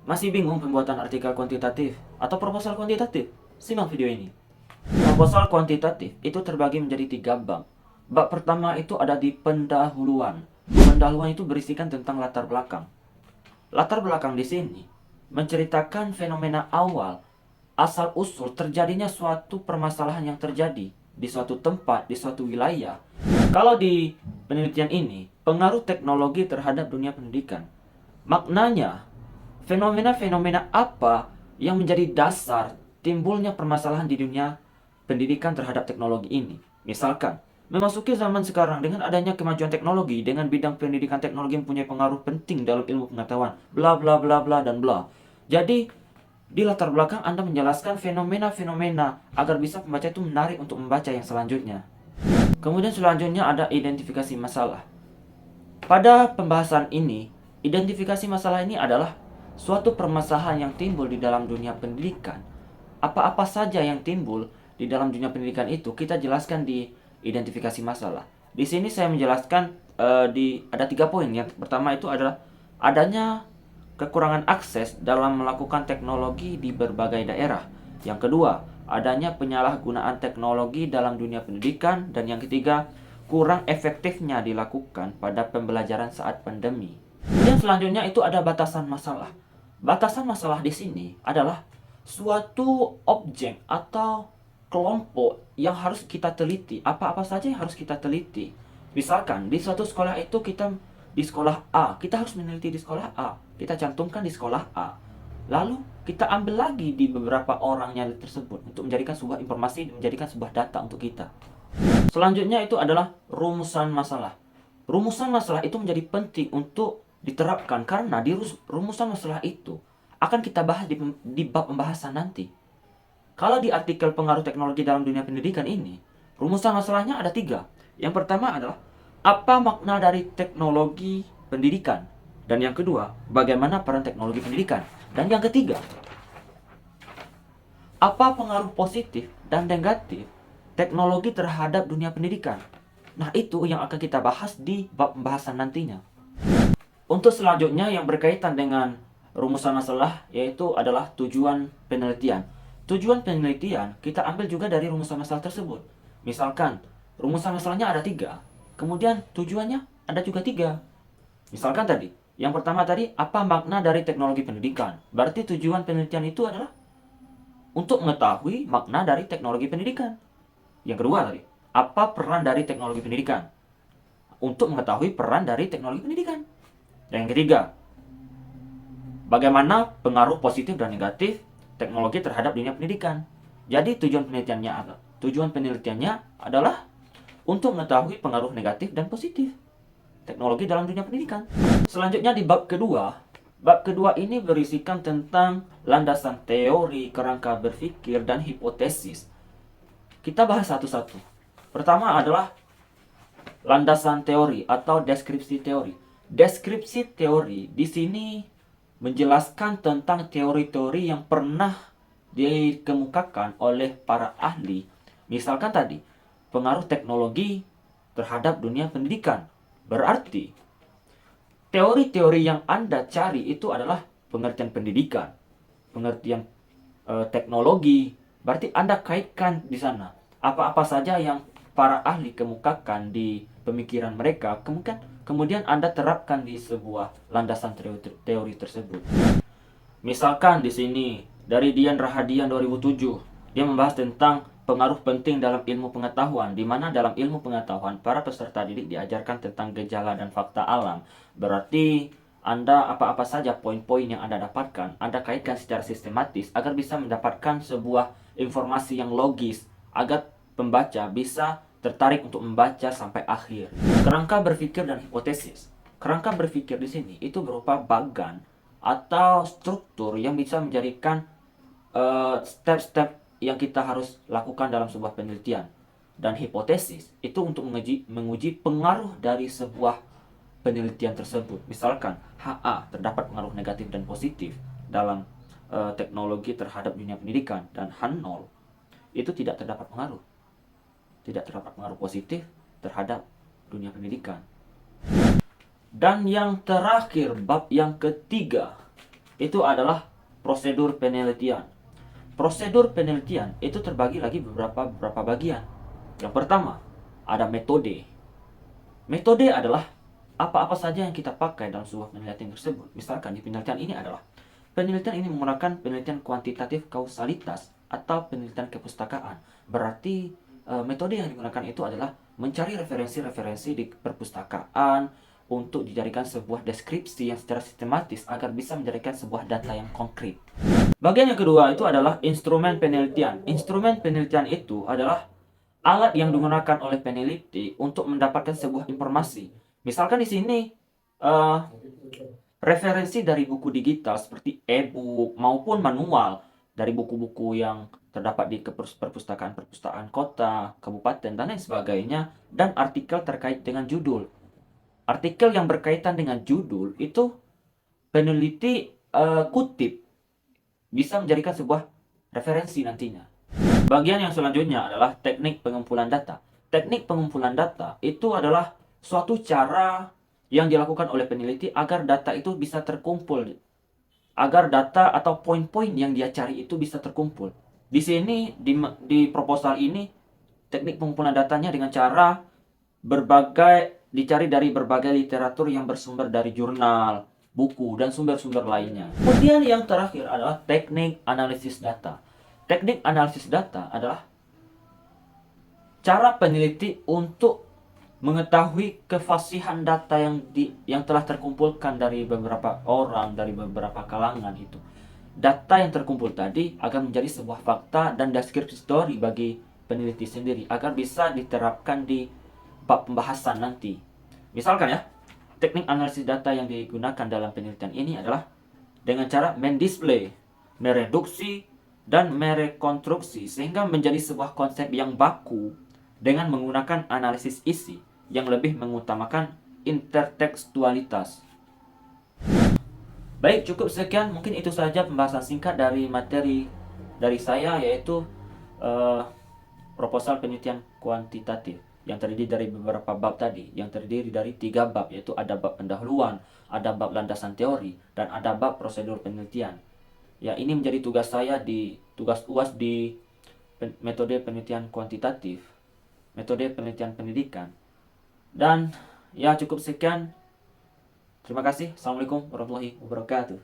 Masih bingung pembuatan artikel kuantitatif atau proposal kuantitatif? Simak video ini. Proposal kuantitatif itu terbagi menjadi 3 bab. Bab pertama itu ada di pendahuluan. Pendahuluan itu berisikan tentang latar belakang. Latar belakang di sini menceritakan fenomena awal, asal-usul terjadinya suatu permasalahan yang terjadi di suatu tempat, di suatu wilayah. Kalau di penelitian ini, pengaruh teknologi terhadap dunia pendidikan. Maknanya, fenomena-fenomena apa yang menjadi dasar timbulnya permasalahan di dunia pendidikan terhadap teknologi ini. Misalkan, memasuki zaman sekarang dengan adanya kemajuan teknologi, dengan bidang pendidikan teknologi mempunyai pengaruh penting dalam ilmu pengetahuan, bla bla bla bla dan bla. Jadi, di latar belakang Anda menjelaskan fenomena-fenomena agar bisa pembaca itu menarik untuk membaca yang selanjutnya. Kemudian selanjutnya ada identifikasi masalah. Pada pembahasan ini, identifikasi masalah ini adalah suatu permasalahan yang timbul di dalam dunia pendidikan. Apa-apa saja yang timbul di dalam dunia pendidikan itu kita jelaskan di identifikasi masalah. Di sini saya menjelaskan ada 3 poin. Yang pertama itu adalah adanya kekurangan akses dalam melakukan teknologi di berbagai daerah. Yang kedua, adanya penyalahgunaan teknologi dalam dunia pendidikan. Dan yang ketiga, kurang efektifnya dilakukan pada pembelajaran saat pandemi. Kemudian selanjutnya itu ada batasan masalah. Batasan masalah di sini adalah suatu objek atau kelompok yang harus kita teliti. Apa-apa saja yang harus kita teliti. Misalkan di suatu sekolah itu di sekolah A, kita harus meneliti di sekolah A. Kita cantumkan di sekolah A. Lalu kita ambil lagi di beberapa orangnya tersebut untuk menjadikan sebuah informasi, menjadikan sebuah data untuk kita. Selanjutnya itu adalah rumusan masalah. Rumusan masalah itu menjadi penting untuk diterapkan karena di rumusan masalah itu akan kita bahas di bab pembahasan nanti. Kalau di artikel pengaruh teknologi dalam dunia pendidikan ini, rumusan masalahnya ada 3. Yang pertama adalah apa makna dari teknologi pendidikan. Dan yang kedua, bagaimana peran teknologi pendidikan. Dan yang ketiga, apa pengaruh positif dan negatif teknologi terhadap dunia pendidikan. Nah, itu yang akan kita bahas di bab pembahasan nantinya. Untuk selanjutnya yang berkaitan dengan rumusan masalah yaitu adalah tujuan penelitian. Tujuan penelitian kita ambil juga dari rumusan masalah tersebut. Misalkan rumusan masalahnya ada 3, kemudian tujuannya ada juga 3. Misalkan tadi, yang pertama tadi apa makna dari teknologi pendidikan. Berarti tujuan penelitian itu adalah untuk mengetahui makna dari teknologi pendidikan. Yang kedua tadi, apa peran dari teknologi pendidikan? Untuk mengetahui peran dari teknologi pendidikan. Dan yang ketiga, bagaimana pengaruh positif dan negatif teknologi terhadap dunia pendidikan. Jadi tujuan penelitiannya adalah untuk mengetahui pengaruh negatif dan positif teknologi dalam dunia pendidikan. Selanjutnya di bab kedua. Bab kedua ini berisikan tentang landasan teori, kerangka berpikir, dan hipotesis. Kita bahas satu-satu. Pertama adalah landasan teori atau deskripsi teori. Deskripsi teori di sini menjelaskan tentang teori-teori yang pernah dikemukakan oleh para ahli. Misalkan tadi, pengaruh teknologi terhadap dunia pendidikan. Berarti, teori-teori yang Anda cari itu adalah pengertian pendidikan, pengertian teknologi. Berarti Anda kaitkan di sana apa-apa saja yang para ahli kemukakan di pemikiran mereka, kemudian Anda terapkan di sebuah landasan teori tersebut. Misalkan di sini dari Dian Rahadian 2007, dia membahas tentang pengaruh penting dalam ilmu pengetahuan, di mana dalam ilmu pengetahuan para peserta didik diajarkan tentang gejala dan fakta alam. Berarti Anda apa-apa saja poin-poin yang Anda dapatkan, Anda kaitkan secara sistematis agar bisa mendapatkan sebuah informasi yang logis, agar pembaca bisa tertarik untuk membaca sampai akhir. Kerangka berpikir dan hipotesis. Kerangka berpikir di sini itu berupa bagan atau struktur yang bisa menjadikan step-step yang kita harus lakukan dalam sebuah penelitian. Dan hipotesis itu untuk menguji pengaruh dari sebuah penelitian tersebut. Misalkan HA terdapat pengaruh negatif dan positif dalam teknologi terhadap dunia pendidikan, dan H0 itu tidak terdapat pengaruh. Tidak terdapat pengaruh positif terhadap dunia pendidikan. Dan yang terakhir, bab yang ketiga, itu adalah prosedur penelitian. Prosedur penelitian itu terbagi lagi beberapa bagian. Yang pertama, ada metode. Metode adalah apa-apa saja yang kita pakai dalam sebuah penelitian tersebut. Misalkan di penelitian ini adalah penelitian ini menggunakan penelitian kuantitatif kausalitas atau penelitian kepustakaan. Berarti metode yang digunakan itu adalah mencari referensi-referensi di perpustakaan untuk dijadikan sebuah deskripsi yang secara sistematis agar bisa menjadikan sebuah data yang konkret. Bagian yang kedua itu adalah instrumen penelitian. Instrumen penelitian itu adalah alat yang digunakan oleh peneliti untuk mendapatkan sebuah informasi. Misalkan di sini eh, referensi dari buku digital seperti e-book maupun manual dari buku-buku yang terdapat di perpustakaan-perpustakaan kota, kabupaten, dan lain sebagainya, dan artikel terkait dengan judul. Artikel yang berkaitan dengan judul itu peneliti kutip bisa menjadikan sebuah referensi nantinya. Bagian yang selanjutnya adalah teknik pengumpulan data. Teknik pengumpulan data itu adalah suatu cara yang dilakukan oleh peneliti agar data itu bisa terkumpul. Agar data atau poin-poin yang dia cari itu bisa terkumpul. Di sini, di proposal ini, teknik pengumpulan datanya dengan cara dicari dari berbagai literatur yang bersumber dari jurnal, buku, dan sumber-sumber lainnya. Kemudian yang terakhir adalah teknik analisis data. Teknik analisis data adalah cara peneliti untuk mengetahui kefasihan data yang telah terkumpulkan dari beberapa orang, dari beberapa kalangan itu. Data yang terkumpul tadi akan menjadi sebuah fakta dan deskripsi story bagi peneliti sendiri agar bisa diterapkan di bab pembahasan nanti. Misalkan ya, teknik analisis data yang digunakan dalam penelitian ini adalah dengan cara mendisplay, mereduksi, dan merekonstruksi sehingga menjadi sebuah konsep yang baku dengan menggunakan analisis isi yang lebih mengutamakan intertekstualitas. Baik, cukup sekian. Mungkin itu saja pembahasan singkat dari materi dari saya, yaitu proposal penelitian kuantitatif yang terdiri dari beberapa bab tadi, yang terdiri dari 3 bab, yaitu ada bab pendahuluan, ada bab landasan teori, dan ada bab prosedur penelitian. Ya, ini menjadi tugas saya di tugas UAS di metode penelitian kuantitatif, metode penelitian pendidikan. Dan ya, cukup sekian. Terima kasih. Assalamualaikum warahmatullahi wabarakatuh.